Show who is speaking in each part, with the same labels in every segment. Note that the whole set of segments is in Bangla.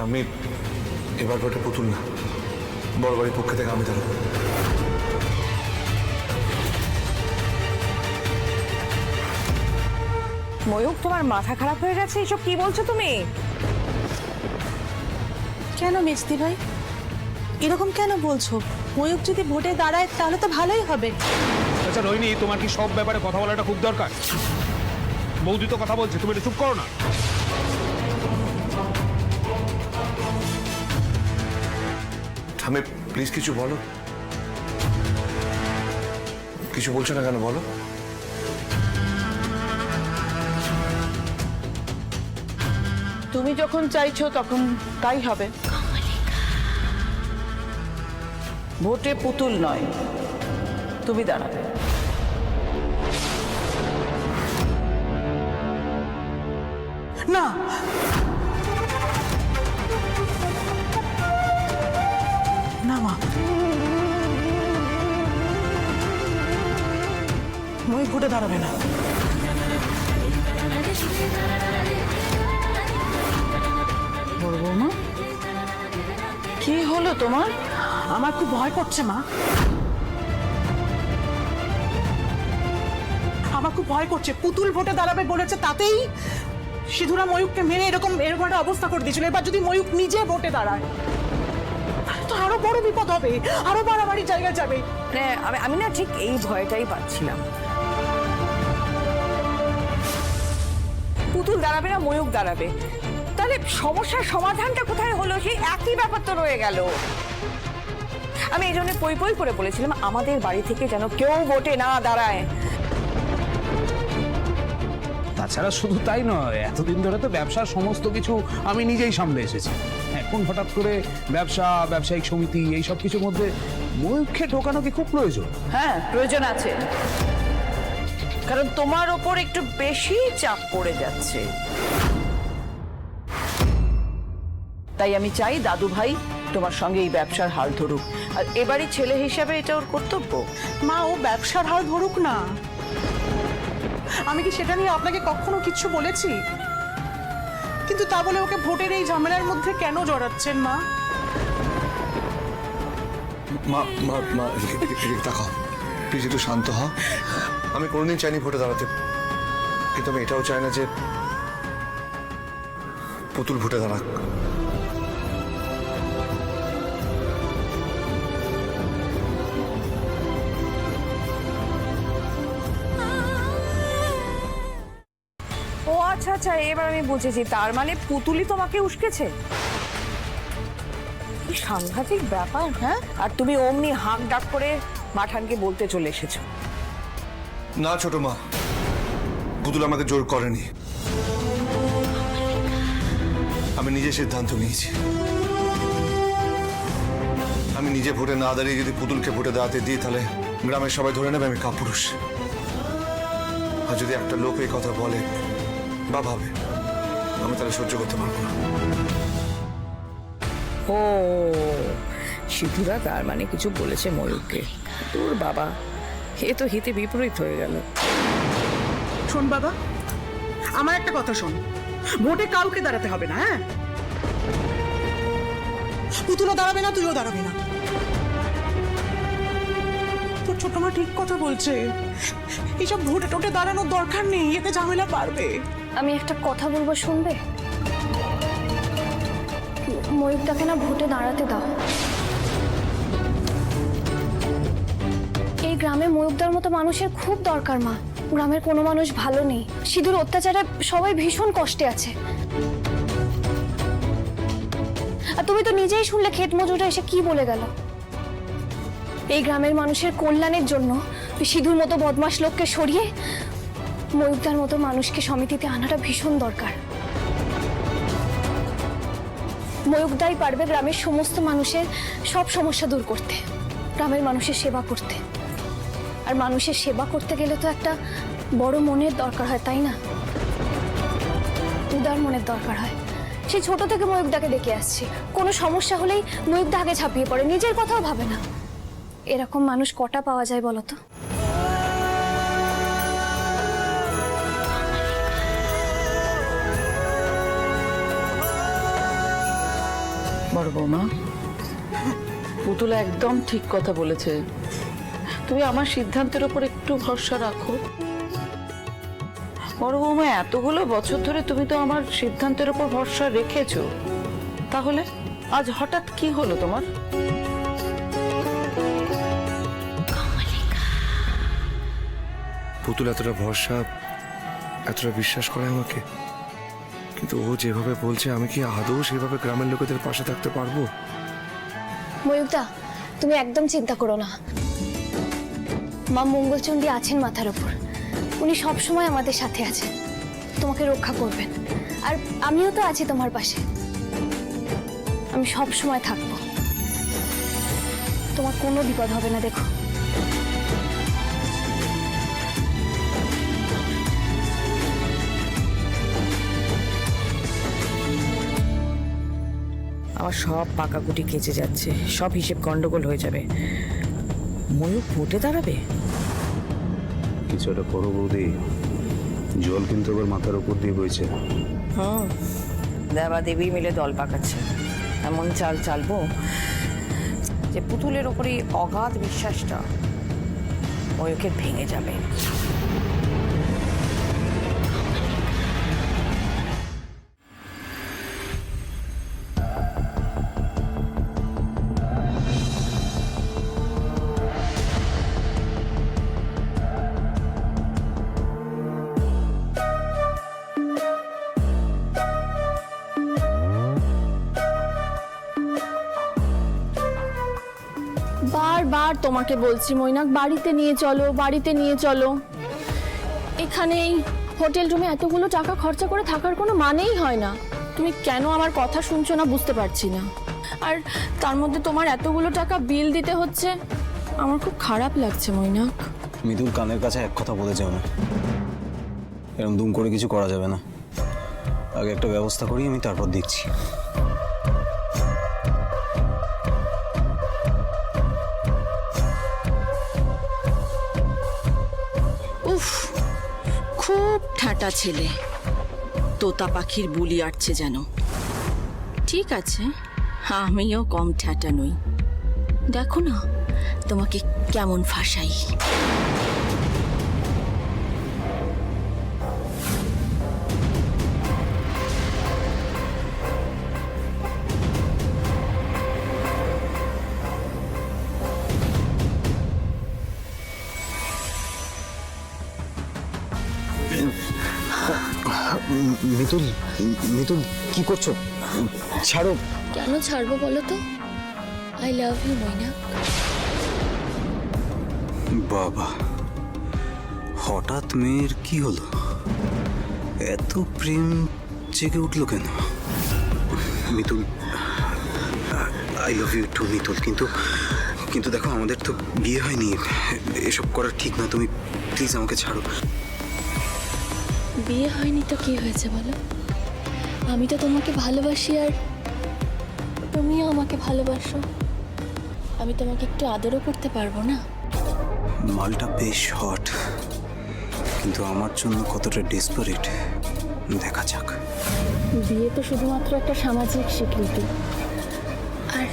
Speaker 1: আমি এবার ভোটে পুতুল না, বড় বাড়ির পক্ষ থেকে আমি দাঁড়াবো।
Speaker 2: ময়ূক, তোমার মাথা খারাপ হয়ে গেছে? এসব কি বলছো তুমি?
Speaker 3: কেন মিষ্টি ভাই এরকম কেন বলছো? ময়ূক যদি ভোটে দাঁড়ায় তাহলে তো ভালোই হবে।
Speaker 4: আচ্ছা রোহিণী, তোমার কি সব ব্যাপারে কথা বলাটা খুব দরকার? বৌদি তো কথা বলছে, তুমি একটু চুপ করো না।
Speaker 1: আমি প্লিজ কিছু বলো। কিছু বলছো না কেন বলো?
Speaker 3: তুমি যখন চাইছো তখন তাই হবে। ভোটে পুতুল নয়, তুমি দাঁড়াবে। না, না মা, মই ভোটে দাঁড়াবে না। বড় কি হলো তোমার? আমার খুব ভয় করছে মা, আমার খুব ভয় করছে। পুতুল ভোটে দাঁড়াবে বলেছে, তাতেই সিধুরা ময়ূককে মেরে এরকম একটা অবস্থা করে দিয়েছিল। এবার যদি ময়ূক নিজে ভোটে দাঁড়ায় তো আরো বড় বিপদ হবে, আরো বাড়াবাড়ি জায়গায় যাবে।
Speaker 2: আমি না ঠিক এই ভয়টাই পাচ্ছিলাম। পুতুল দাঁড়াবে না ময়ূক দাঁড়াবে, তাহলে সমস্যার সমাধানটা কোথায় হলো? সেই একই ব্যাপার তো রয়ে গেল। আমি এই জন্য পই পই করে বলেছিলাম আমাদের বাড়ি থেকে যেন কেউ ভোটে না দাঁড়ায়।
Speaker 4: তাছাড়া শুধু তাই নয়, এতদিন ধরে তো ব্যবসার সমস্ত কিছু আমি নিজেই সামলে এসেছি। এখন হঠাৎ করে ব্যবসা, ব্যবসায়িক সমিতি, এই সব কিছুর মধ্যে ময়ূখে ঢোকানো কি খুব প্রয়োজন?
Speaker 3: হ্যাঁ, প্রয়োজন আছে, কারণ তোমার ওপর একটু বেশি চাপ পড়ে যাচ্ছে। তাই আমি চাই দাদু ভাই তোমার সঙ্গে এই ব্যবসার হাল ধরুক, আর এবারই ছেলে হিসাবে এটা ওর কর্তব্য।
Speaker 5: মা, ও ব্যবসার হাল ধরুক না। আমি কি সেটা নিয়ে আপনাকে কখনো কিছু বলেছি? কিন্তু তা বলে ওকে ভোটের এই ঝামেলার মধ্যে কেন জড়াচ্ছেন মা?
Speaker 1: মা মা মা তাকাও প্লিজ, একটু শান্ত হ। আমি কোনোদিন চাইনি ভোটে দাঁড়াতে, কিন্তু আমি এটাও চাই না যে পুতুল ভোটে দাঁড়াক।
Speaker 2: ও আচ্ছা আচ্ছা, এবার আমি বুঝেছি। তার মানে পুতুলই তোমাকে উস্কেছে? কি সাংঘাতিক ব্যাপার। হ্যাঁ, আর তুমি অমনি হাঁক ডাক করে মাঠানকে বলতে চলে এসেছো?
Speaker 1: না ছোট মা, পুতুল আমাকে জোর করেনি, আমি নিজে সিদ্ধান্ত নিয়েছি। আমি নিজে ভোটে না দাঁড়িয়ে যদি পুতুলকে ভোটে দাঁড়াতে দিই, তাহলে গ্রামের সবাই ধরে নেবে আমি কাপুরুষ। আর যদি একটা লোক এই কথা বলে বা ভাবে, আমি তাহলে সহ্য করতে পারবো না।
Speaker 2: ও, সিধুরা তার মানে কিছু বলেছে ময়ূরকে? তোর বাবা, এ তো হিতে বিপরীত হয়ে গেল।
Speaker 5: শোন বাবা, আমার একটা কথা শোন, ভোটে কাউকে দাঁড়াতে হবে না। হ্যাঁ, পুতুলও দাঁড়াবে না, তুইও দাঁড়াবে না। তোর ছোট মা ঠিক কথা বলছে, এইসব ভোটে টোটে দাঁড়ানোর দরকার নেই, এতে ঝামেলা পারবে।
Speaker 6: আমি একটা কথা বলবো, শুনবে? ময়ূরটাকে না ভোটে দাঁড়াতে দাও। এই গ্রামে ময়ূরদার মতো মানুষের খুব দরকার মা। গ্রামের কোনো মানুষ ভালো নেই, সিধুর অত্যাচারে সবাই ভীষণ কষ্টে আছে। আর তুমি তো নিজেই শুনলে ক্ষেত মজুররা এসে কি বলে গেল। এই গ্রামের মানুষের কল্যাণের জন্য সিধুর মতো বদমাশ লোককে সরিয়ে ময়ূরদার মতো মানুষকে সমিতিতে আনাটা ভীষণ দরকার। ময়ূকদাই পারবে গ্রামের সমস্ত মানুষের সব সমস্যা দূর করতে, গ্রামের মানুষের সেবা করতে। আর মানুষের সেবা করতে গেলে তো একটা বড় মনের দরকার হয়, তাই না? উদার মনের দরকার হয়। সেই ছোট থেকে ময়ূকদাকে দেখে আসছি, কোনো সমস্যা হলেই ময়ূকদা আগে ঝাঁপিয়ে পড়ে, নিজের কথাও ভাবে না। এরকম মানুষ কটা পাওয়া যায় বলো তো?
Speaker 7: বড় বৌমা, পুতুল একদম ঠিক কথা বলেছে। তুমি আমার সিদ্ধান্তের ওপর একটু ভরসা রাখো। বড় বৌমা, এতগুলো বছর ধরে তুমি তো আমার সিদ্ধান্তের ওপর ভরসা রেখেছো, তাহলে আজ হঠাৎ কি হলো তোমার?
Speaker 1: পুতুল এতটা ভরসা, এতটা বিশ্বাস করে আমাকে, কিন্তু ও যেভাবে বলছে আমি কি আদৌ সেভাবে গ্রামের লোকেদের পাশে থাকতে পারবো?
Speaker 6: ময়ূকদা, তুমি একদম চিন্তা করো না। মা মঙ্গলচণ্ডী আছেন মাথার উপর, উনি সব সময় আমাদের সাথে আছেন, তোমাকে রক্ষা করবেন। আর আমিও তো আছি তোমার পাশে, আমি সব সময় থাকবো, তোমার কোনো বিপদ হবে না। দেখো,
Speaker 2: আমার সব পাকাকুটি কেচে যাচ্ছে, সব হিসেব গন্ডগোল হয়ে যাবে। ময়ূক ভোটে দাঁড়াবে?
Speaker 4: কিছু একটা করো বৌদি, জল কিন্তু আবার মাথার উপর দিয়ে বইছে।
Speaker 2: দেবা দেবী মিলে দল পাকাচ্ছে। এমন চাল চালবো যে পুতুলের ওপরে অগাধ বিশ্বাসটা ময়ূকের ভেঙে যাবে।
Speaker 6: বারবার তোমাকে বলছি মৈনাক, বাড়িতে নিয়ে চলো, বাড়িতে নিয়ে চলো। এখানে এই হোটেল রুমে এতগুলো টাকা খরচা করে থাকার কোনো মানেই হয় না। তুমি কেন আমার কথা শুনছো না বুঝতে পারছি না। আর তার মধ্যে তোমার এতগুলো টাকা বিল দিতে হচ্ছে, আমার খুব খারাপ লাগছে মৈনাক।
Speaker 8: মৃদুল কানের কাছে এক কথা বলে যাও না, এরকম দুম করে কিছু করা যাবে না। আগে একটা ব্যবস্থা করি, আমি তারপর দেখছি।
Speaker 7: উফ, খুব ঠাটা ছেলে, তোতা পাখির বুলি আটছে যেন। ঠিক আছে, আমিও কম ঠাটা নই। দেখো না তোমাকে কেমন ফাঁসাই।
Speaker 8: মিতুল, মিতুল কি করছো? ছাড়ো।
Speaker 6: কেন ছাড়বো বলো তো? I love you Mainak.
Speaker 8: বাবা, হঠাৎ মেয়ের কি হলো? এত প্রেম জেগে উঠলো কেন? Mitul, I love you too Mitul, কিন্তু কিন্তু দেখো আমাদের তো বিয়ে হয়নি, এসব করা ঠিক না। তুমি প্লিজ আমাকে ছাড়ো।
Speaker 6: বিয়ে হয়নি তো কি হয়েছে বলো? আমি তো তোমাকে ভালোবাসি, আর তুমিও আমাকে ভালোবাসো। আমি তোমাকে একটু আদরও করতে পারবো না?
Speaker 8: মালটা বেশ হট, কিন্তু আমার জন্য কতটা ডেসপারেট দেখা যাক।
Speaker 6: বিয়ে তো শুধুমাত্র একটা সামাজিক স্বীকৃতি, আর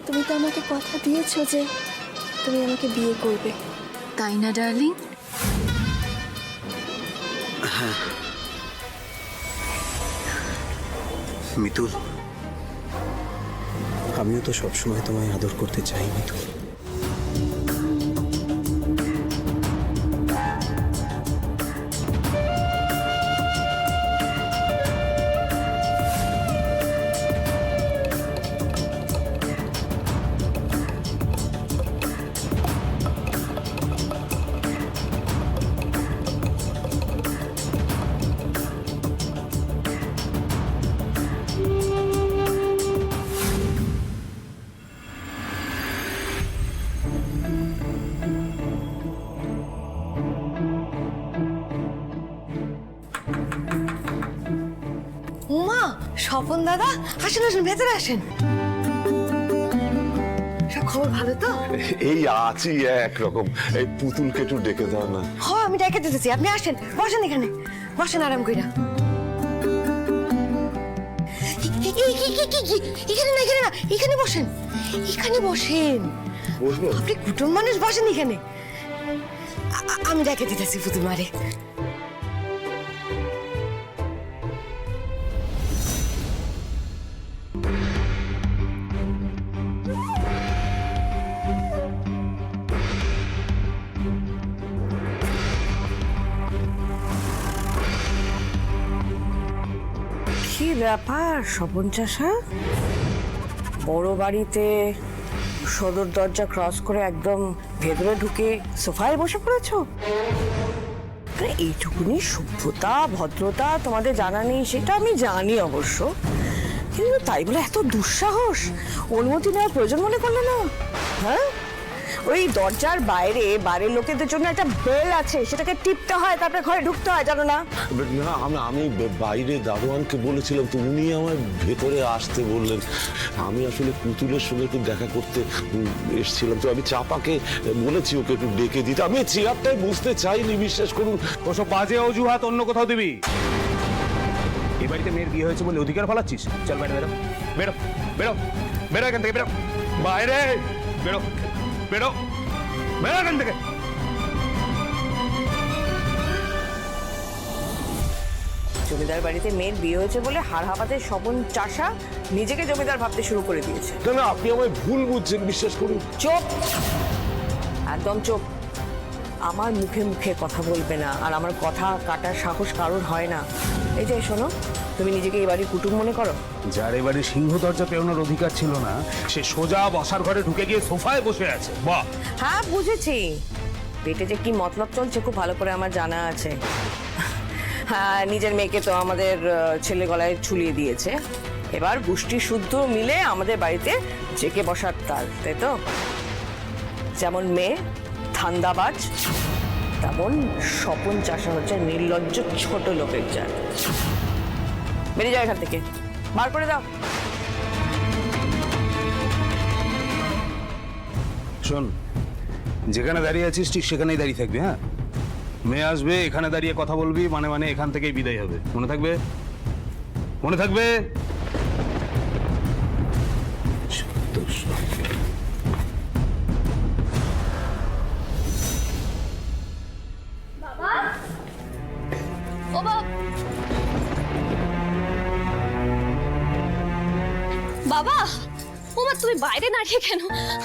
Speaker 6: তুমি তো আমাকে কথা দিয়েছো যে তুমি আমাকে বিয়ে করবে, তাই না ডার্লিং?
Speaker 8: মিতুল, আমিও তো সবসময় তোমায় আদর করতে চাই মিতুল।
Speaker 2: উমা, স্বপন দাদা, আসেন আসেন, ভেতরে আসেন। সব খবর ভালো তো?
Speaker 9: এই আছি একরকম। এই পুতুলকে একটু ডেকে দাও না।
Speaker 2: হ, আমি ডেকে দিতেছি, আপনি আসেন, বসেন এখানে, বসেন আরাম কইরা। কি
Speaker 10: এখানে না, এখানে না, এখানে বসেন, এখানে বসেন। আপনি কুটুম মানুষ, বসেন এখানে। আমি রেখে দিতেছি পুতুল মারে।
Speaker 2: কি ব্যাপার স্বপন চাষা, বড় বাড়িতে সদর দরজা ক্রস করে একদম ভেতরে ঢুকে সোফায় বসে পড়েছো? আরে এইটুকুনি সভ্যতা ভদ্রতা তোমাদের জানা নেই, সেটা আমি জানি অবশ্য, কিন্তু তাই বলে এত দুঃসাহস, অনুমতি নেওয়ার প্রয়োজন মনে করলে না? হ্যাঁ, ওই দরজার বাইরে বাইরের লোকেদের জন্য একটা বেল আছে, সেটাকে টিপতে হয়, তারপরে ঘরে ঢুকতে হয়, জানো না?
Speaker 9: না আমি বাইরে দারোয়ানকে বলেছিলাম, তো উনি আমার ভেতরে আসতে বললেন। আমি আসলে পুতুলের সঙ্গে একটু দেখা করতে এসেছিলাম, তো আমি চাপাকে বলেছি ওকে একটু ডেকে দিতে। আমি চেয়ারটাই বুঝতে চাইনি, বিশ্বাস করুন।
Speaker 4: ওসব বাজে অজুহাত অন্য কোথাও দিবি। এই বাড়িতে মেয়ের বিয়ে হয়েছে বলে অধিকার ফলাচ্ছিস? চল বাইরে বেরো, বেরো, বেরো, বেরো এখান থেকে, বেরো বাইরে, বেরো, বেরো, বেরো এখান থেকে।
Speaker 2: জমিদার বাড়িতে মেয়ের বিয়ে হয়েছে বলে হাড় হাপাতে স্বপন চাষা নিজেকে জমিদার ভাবতে শুরু করে দিয়েছে।
Speaker 9: না আপনি আমায় ভুল বুঝছেন, বিশ্বাস করুন।
Speaker 2: চুপ, একদম চুপ। আমার মুখে মুখে কথা বলবে না, আর আমার কথা কাটার সাহস কারোর হয় না। এই যে শোনো, তুমি নিজেকে এই বাড়ির কুটুম মনে করো?
Speaker 4: যার এবারে সিংহ দরজা পেরোনোর অধিকার ছিল না, সে সোজা বসার ঘরে ঢুকে গিয়ে সোফায় বসে আছে। বাহ!
Speaker 2: হ্যাঁ বুঝেছি, পেটে যে কি মতলব চলছে খুব ভালো করে আমার জানা আছে। হ্যাঁ, নিজের মেয়েকে তো আমাদের ছেলে গলায় ঝুলিয়ে দিয়েছে, এবার গোষ্ঠী শুদ্ধ মিলে আমাদের বাড়িতে জেকে বসার তাল, তাই তো? যেমন মেয়ে ধান্দাবাজ, তেমন স্বপন চাষা হচ্ছে নির্লজ্জ ছোট লোকের জাত। বেরিয়ে যাও এখান থেকে, বার করে দাও।
Speaker 4: শোন, যেখানে দাঁড়িয়ে আছিস ঠিক সেখানেই দাঁড়িয়ে থাকবি। হ্যাঁ, মেয়ে আসবে, এখানে দাঁড়িয়ে কথা বলবি, মানে মানে এখান থেকেই বিদায় হবে। মনে থাকবে? মনে থাকবে?
Speaker 6: ও বাবা, বাবা, ও মা, তুমি বাইরে দাঁড়িয়ে কেন?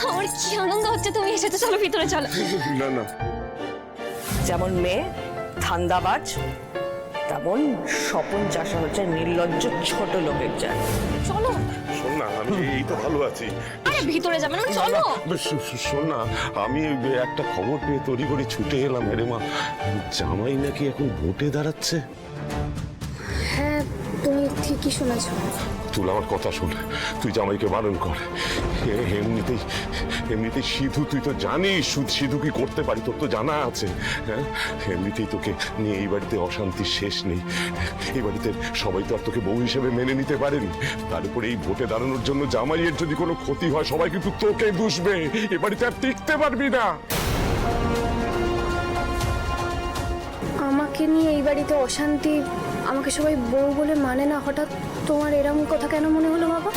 Speaker 6: আমার কি আনন্দ হচ্ছে তুমি এসেছো, চলো ভিতরে চলো।
Speaker 9: না
Speaker 2: যেমন মেয়ে ধান্দাবাজ, তেমন স্বপন চাষা হচ্ছে নির্লজ্জ ছোট লোকের জাত।
Speaker 6: চলো।
Speaker 9: শোন না, আমি এই তো ভালো আছি।
Speaker 6: আরে ভিতরে যাবে না, চলো।
Speaker 9: শোন না, আমি একটা খবর পেয়ে তড়ি করে ছুটে এলাম। আরে মা, জামাই নাকি এখন ভোটে দাঁড়াচ্ছে।
Speaker 6: হ্যাঁ, তুমি ঠিকই শুনেছো।
Speaker 9: তুই আমার কথা শোন, তুই জামাইকে বারণ কর। এমনিতেই সিধু, তুই তো জানিস সিধু কি করতে পারি, তোর তো জানা আছে। হ্যাঁ, এমনিতেই তোকে নিয়ে এই বাড়িতে অশান্তির শেষ নেই। এই বাড়িতে সবাই তো আর তোকে বউ হিসেবে মেনে নিতে পারেনি। তার উপরে এই ভোটে দাঁড়ানোর জন্য জামাইয়ের যদি কোনো ক্ষতি হয়, সবাই কিন্তু তোকে দুষবে। এ বাড়িতে আর টিকতে পারবি না।
Speaker 6: আমাকে নিয়ে এই বাড়িতে অশান্তি, আমাকে সবাই বউ বলে মানে না, হঠাৎ তোমার এরকম কথা কেন মনে হলো বাবা?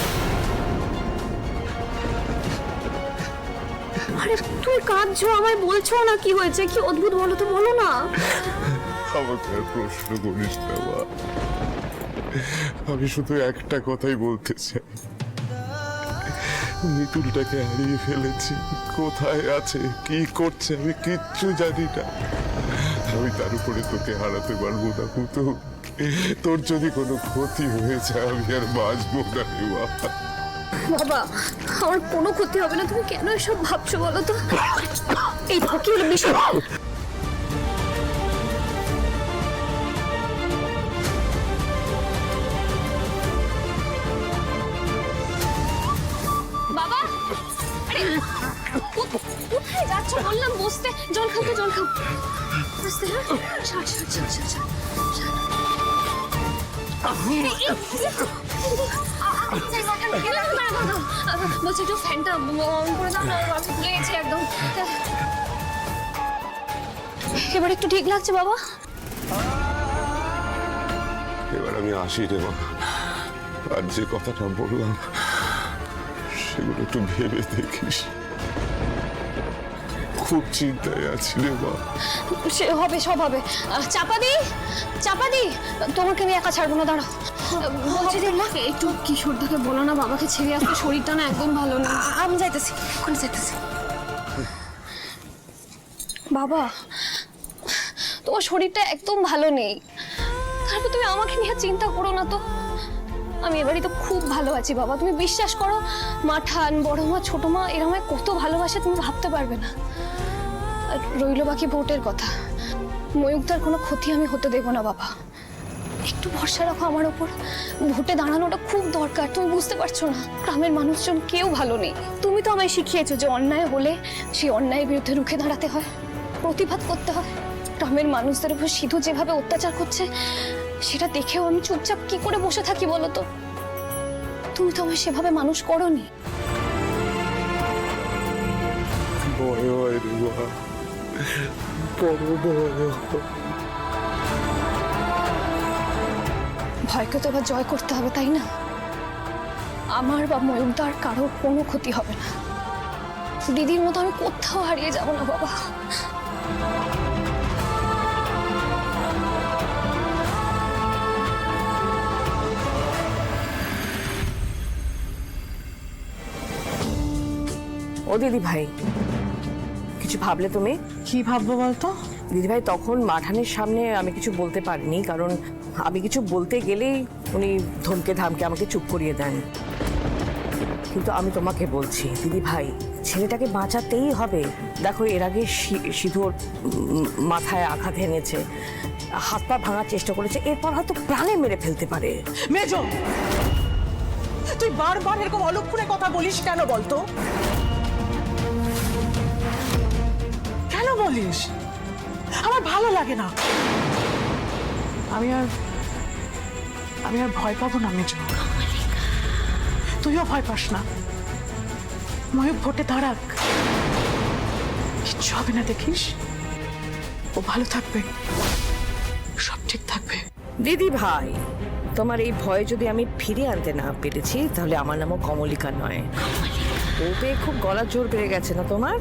Speaker 6: আরে তুই কাঁদছো, আমায় বলছো না কি হয়েছে, কি অদ্ভুত, বলো তো, বলো না।
Speaker 9: আমাকে আর প্রশ্ন করিস না মা, আমি শুধু একটা কথাই বলতে চাই, মিতুলটাকে হারিয়ে ফেলেছি। কোথায় আছে, কি করছে, আমি কিচ্ছু জানি না। আমি তার উপরে তোকে হারাতে পারবো না পুতুল। তোর যদি কোনো ক্ষতি হয়ে যায়, আমি আর বাঁচবো না রে বাবা।
Speaker 6: বাবা, আমার কোনো ক্ষতি হবে না, তুমি কেন এসব ভাবছো বলো তো? এই দেখো কি হলো, বিষয়। বাবা, আরে কোথায় যাচ্ছ? বললাম বসতে, জল খাও তো, জল খাও। বসতে, হ্যাঁ, ছাড় ছাড় ছাড় ছাড় ছাড়। বলছি একটু ফ্যানটা অন করে দাও না, আমি ভুলে গেছি একদম। এবার একটু ঠিক লাগছে বাবা?
Speaker 9: এবার আমি আসি রে মা, আর যে কথাটা বললাম সেগুলো একটু ভেবে দেখিস। খুব চিন্তায় আছি রে মা।
Speaker 6: সে হবে, সব হবে। চাপাদি, চাপাদি, তোমাকে আমি একা ছাড়বো না, দাঁড়াও। বলছি যে একটু কিশোরদাকে বলো না বাবাকে ছেড়ে আসতে, শরীরটা না একদম ভালো না।
Speaker 10: আমি যাইতেছি, কোন যাইতেছি।
Speaker 6: বাবা, তোমার শরীরটা একদম ভালো নেই, তারপর তুমি আমাকে নিয়ে চিন্তা করো না তো। আমি এবারই তো খুব ভালো আছি বাবা, তুমি বিশ্বাস করো। মা ঠান, বড় মা, ছোট মা এরা আমায় কত ভালোবাসে তুমি ভাবতে পারবে না। আর রইল বাকি ভোটের কথা, ময়ূকদার কোনো ক্ষতি আমি হতে দেবো না বাবা। একটু ভরসা রাখো আমার ওপর। ভোটে দাঁড়ানোটা খুব দরকার, তুমি বুঝতে পারছো না। গ্রামের মানুষজন কেউ ভালো নেই। তুমি তো আমায় শিখিয়েছো যে অন্যায় হলে সেই অন্যায়ের বিরুদ্ধে রুখে দাঁড়াতে হয়, প্রতিবাদ করতে হয়। গ্রামের মানুষদের উপর সিধু যেভাবে অত্যাচার করছে সেটা দেখেও আমি চুপচাপ কি করে বসে থাকি বলো তো? তুমি তো আমায় সেভাবে মানুষ করোনি।
Speaker 9: ভয় হয় রে মা, বড় ভয়।
Speaker 6: ভয়কে তো এবার জয় করতে হবে, তাই না? আমার বা ময়ূরদার কারোর কোনো ক্ষতি হবে না। দিদির মতো আমি কোথাও হারিয়ে যাব না বাবা।
Speaker 2: ও দিদি ভাই, কিছু ভাবলে তুমি?
Speaker 3: কি ভাববো বলতো?
Speaker 2: দিদি ভাই, তখন মাঠানের সামনে আমি কিছু বলতে পারিনি, কারণ আমি কিছু বলতে গেলেই উনি ধমকে ধামকে আমাকে চুপ করিয়ে দেন। কিন্তু আমি তোমাকে বলছি দিদি ভাই, ছেলেটাকে বাঁচাতেই হবে। দেখো, এর আগে সিধুর মাথায় আঘাত এনেছে, হাত পা ভাঙার চেষ্টা করেছে, এরপর হয়তো প্রাণে মেরে ফেলতে পারে।
Speaker 3: মেজো, তুই বারবার এরকম অলক্ষণে কথা বলিস কেন বলতো? কেন বলিস? আমার ভালো লাগে না। আমি আর ভয় পাবো না মেজো। তুইও ভয় পাস না। ময়ূক ভোটে দাঁড়াক, কিচ্ছু হবে না, দেখিস। ও ভালো থাকবে, সব ঠিক থাকবে।
Speaker 2: দিদি ভাই, তোমার এই ভয় যদি আমি ফিরে আনতে না পেরেছি, তাহলে আমার নামও কমলিকা নয়। ওতে খুব গলার জোর বেড়ে গেছে না তোমার?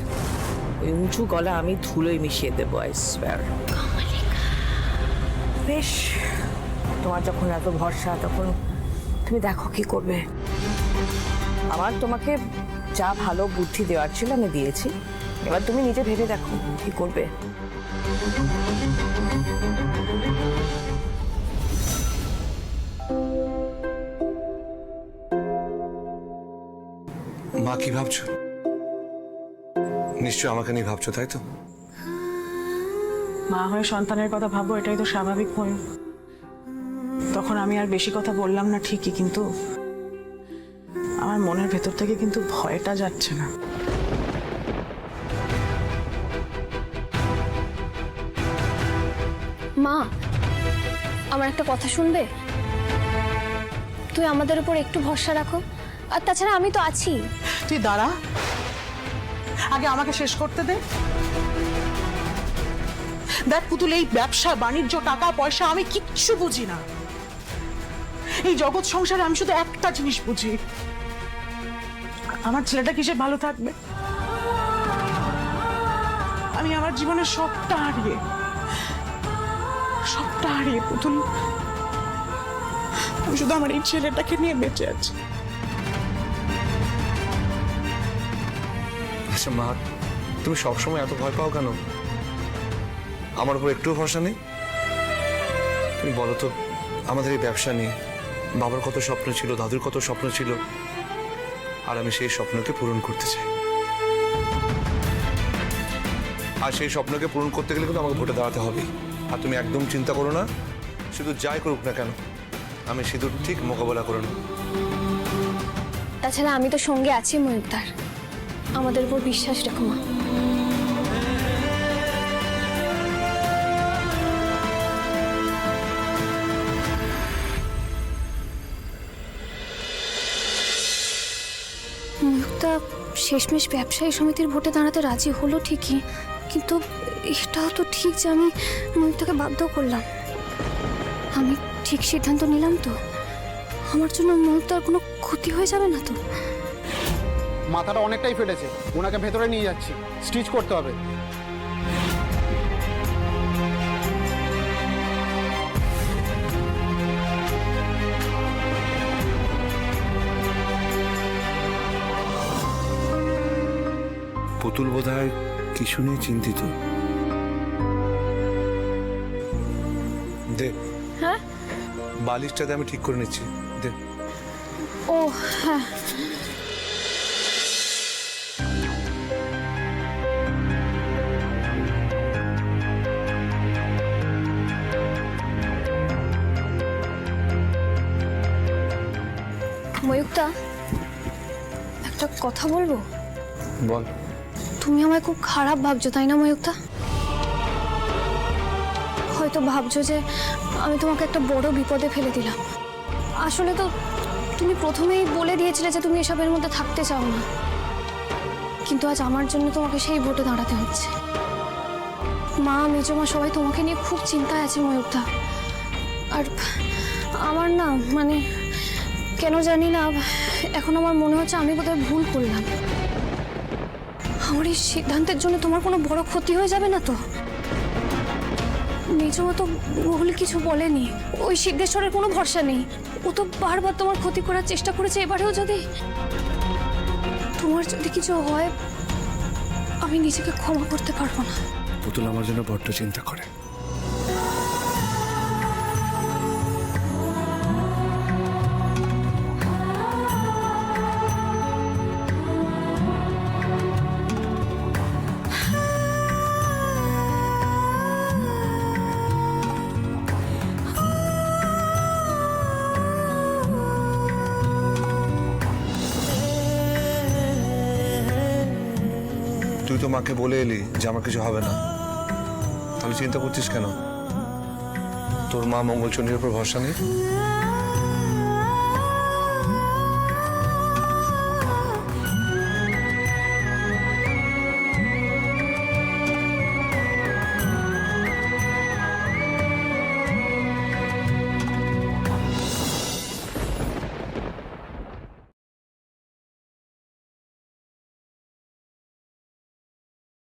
Speaker 2: ওই উঁচু গলা আমি ধুলোয় মিশিয়ে দেবো, আই সোয়ার। বেশ, তোমার যখন এত ভরসা, তখন তুমি দেখো কি করবে। আমার তোমাকে যা ভালো বুদ্ধি দেওয়ার ছিল আমি দিয়েছি, এবার তুমি নিজে ভেবে দেখো কি করবে।
Speaker 1: মা, কি ভাবছো? নিশ্চয় আমাকে নিয়ে ভাবছো, তাই তো?
Speaker 3: মা হয়ে সন্তানের কথা ভাবো, এটাই তো স্বাভাবিক হয়। তখন আমি আর বেশি কথা বললাম না ঠিকই, কিন্তু আমার মনের ভেতর থেকে কিন্তু ভয়টা যাচ্ছে না।
Speaker 6: মা, আমার একটা কথা শুনবে? তুই আমাদের উপর একটু ভরসা রাখো, আর তাছাড়া আমি তো আছি।
Speaker 3: তুই দাঁড়া, আগে আমাকে শেষ করতে দে। দেখ পুতুল, এই ব্যবসা বাণিজ্য, টাকা পয়সা আমি কিচ্ছু বুঝি না। এই জগৎ সংসারে আমি শুধু একটা জিনিস বুঝি, আমার ছেলেটা কিসে ভালো থাকবে। আমি আমার জীবনের সবটা হারিয়ে পুতুল, আমি শুধু আমার এই ছেলেটাকে নিয়ে বেঁচে আছি।
Speaker 1: আচ্ছা মা, তুমি সবসময় এত ভয় পাও কেন? আমার উপর একটু ভরসা নেই? তুমি বলো তো, আমাদের এই ব্যবসা নিয়ে বাবার কত স্বপ্ন ছিল, দাদুর কত স্বপ্ন ছিল, আর আমি সেই স্বপ্নকে পূরণ করতে চাই। আর সেই স্বপ্নকে পূরণ করতে গেলে কিন্তু আমাকে ভোটে দাঁড়াতে হবে। আর তুমি একদম চিন্তা করো না, শুধু যাই করুক না কেন আমি সিঁদুর ঠিক মোকাবেলা করে নেব।
Speaker 6: তাছাড়া আমি তো সঙ্গে আছি ময়ূরদার, আমাদের উপর বিশ্বাস রেখো মা। ময়ূরদা শেষমেশ ব্যবসায়ী সমিতির ভোটে দাঁড়াতে রাজি হলো ঠিকই, কিন্তু এটাও তো ঠিক যে আমি ময়ূরদাকে বাধ্য করলাম। আমি ঠিক সিদ্ধান্ত নিলাম তো? আমার জন্য ময়ূকটার কোনো ক্ষতি হয়ে যাবে না তো?
Speaker 11: মাথাটা অনেকটাই ফেটেছে, ওনাকে ভেতরে নিয়ে যাচ্ছি, স্টিচ করতে হবে।
Speaker 1: পুতুল বোধহয় কিছু নিয়ে চিন্তিত। দে,
Speaker 6: হ্যাঁ?
Speaker 1: বালিশটাতে আমি ঠিক করে নিচ্ছি, দে।
Speaker 6: ও হ্যাঁ। ময়ূকটা, একটা কথা বলবো?
Speaker 1: বল।
Speaker 6: তুমি আমায় খুব খারাপ ভাবছো, তাই না ময়ূকটা? হয়তো ভাবছো যে আমি তোমাকে একটা বড় বিপদে ফেলে দিলাম। আসলে তো তুমি প্রথমেই বলে দিয়েছিলে যে তুমি এসবের মধ্যে থাকতে চাও না, কিন্তু আজ আমার জন্য তোমাকে সেই ভোটে দাঁড়াতে হচ্ছে। মা, মেজমা সবাই তোমাকে নিয়ে খুব চিন্তায় আছে ময়ূকটা। আর আমার না, মানে কেন জানি না, এখন আমার মনে হচ্ছে আমি বোধহয় ভুল করলাম। আমার এই সিদ্ধান্তের জন্য তোমার কোনো বড় ক্ষতি হয়ে যাবে না তো? মেজমা তো বলে কিছু বলেনি, ওই সিদ্ধেশ্বরের কোনো ভরসা নেই। ও তো বারবার তোমার ক্ষতি করার চেষ্টা করেছে, এবারেও যদি তোমার যদি কিছু হয়, আমি নিজেকে ক্ষমা করতে পারবো না।
Speaker 1: পুতুল আমার জন্য বড্ড চিন্তা করে। তুই তো মাকে বলে এলি যে আমার কিছু হবে না, তাহলে চিন্তা করছিস কেন? তোর মা মঙ্গলচণ্ডীর উপর ভরসা নেই?